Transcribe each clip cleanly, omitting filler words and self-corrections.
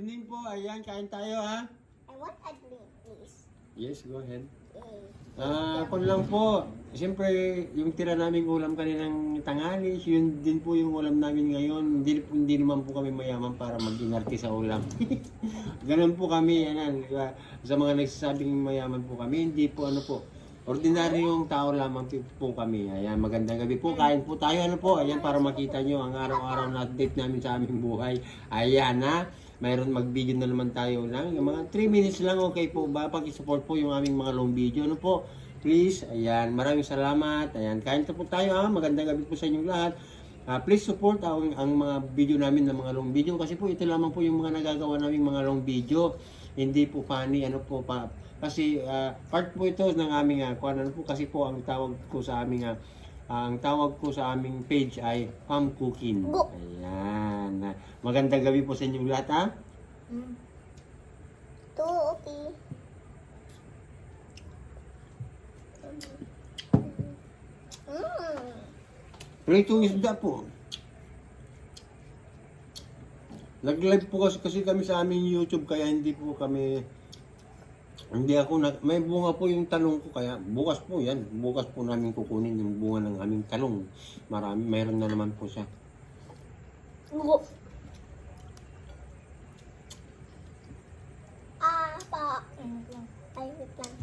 evening po. Ayan, kain tayo ha. I want a drink, please. Yes, go ahead. Eh, Ako lang po. Siyempre, yung tira naming ulam kaninang tanghali, yun din po yung ulam namin ngayon. Hindi naman po kami mayaman para mag-inarte sa ulam. Ganun po kami, yan. Sa mga nagsasabing mayaman po kami, hindi po ano po. Ordinaryong tao lamang po kami. Ayan, magandang gabi po. Kain po tayo. Ano po? Ayan, para makita nyo ang araw-araw na update namin sa aming buhay. Ayan ha. Mayroon mag-video na naman tayo lang. Yung mga 3 minutes lang, okay po ba? Pag-support po yung aming mga long video. Ano po? Please, ayan. Maraming salamat. Ayan, kain po tayo ha. Magandang gabi po sa inyong lahat. Please support ang mga video namin ng mga long video. Kasi po ito lamang po yung mga nagagawa namin mga long video. Hindi po funny, ano po pa. Kasi part po ito ng aming ano po kasi po ang tawag ko sa aming page ay Fam Cooking. Ayan. Magandang gabi po sa inyong lahat ha. okay. Pritong isda po. Nag-live po kasi kami sa aming YouTube kaya hindi may bunga po yung talong ko kaya bukas po namin kukunin yung bunga ng aming talong. Mayroon na naman po siya. Ay, wait lang.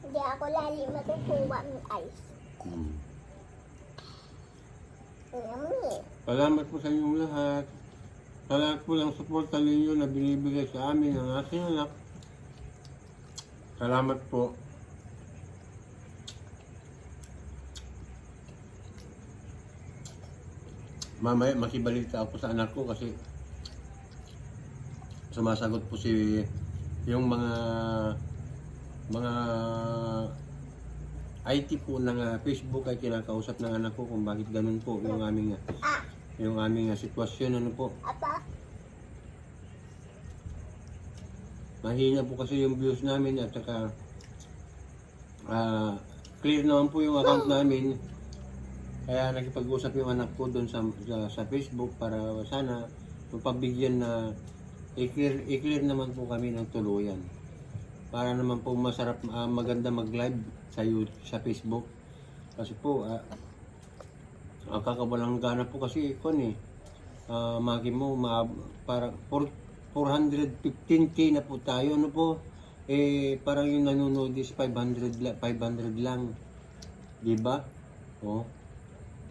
Hindi ako lali matutuwa ng ice. Yummy. Salamat po sa inyong lahat. Salamat po ng suporta ninyo na binibigay sa amin ng aking anak. Salamat po. Mamaya makibalita ako sa anak ko kasi sumasagot po yung mga IT po ng Facebook ay kinakausap ng anak ko kung bakit ganun po yung aming sitwasyon ano po. Apa? Mahina po kasi yung views namin at saka clear naman po yung account namin. Kaya nakipag-usap yung anak ko doon sa Facebook para sana mapabigyan na i-clear naman po kami ng tuluyan. Para naman po maganda mag-live sa Facebook. Kasi po, ang kakabalang gana po kasi maki mo, para 415k na po tayo, ano po, parang yung nanonood is 500 lang. Diba? Oh.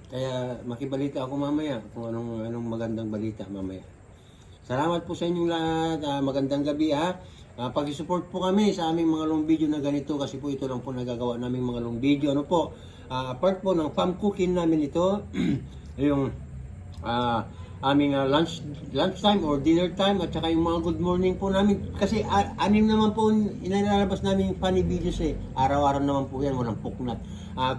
Kaya makibalita ako mamaya kung anong magandang balita mamaya. Salamat po sa inyong lahat. Magandang gabi ha. Pag-support po kami sa aming mga long video na ganito kasi po ito lang po nagagawa naming mga long video. Ano po? Apart po ng Fam Cooking namin ito, yung aming lunch time or dinner time at saka yung mga good morning po namin. Kasi anim naman po inalalabas namin funny videos Araw-araw naman po yan, walang puknat.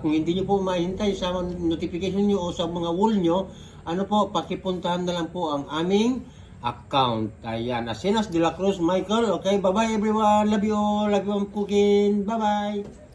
Kung hindi nyo po mahintay sa notification nyo o sa mga wall nyo, ano po, pakipuntahan na lang po ang aming account. Ayan, Asinas de la Cruz Michael. Okay, bye-bye everyone. Love you all. Love you, Fam Cooking. Bye-bye.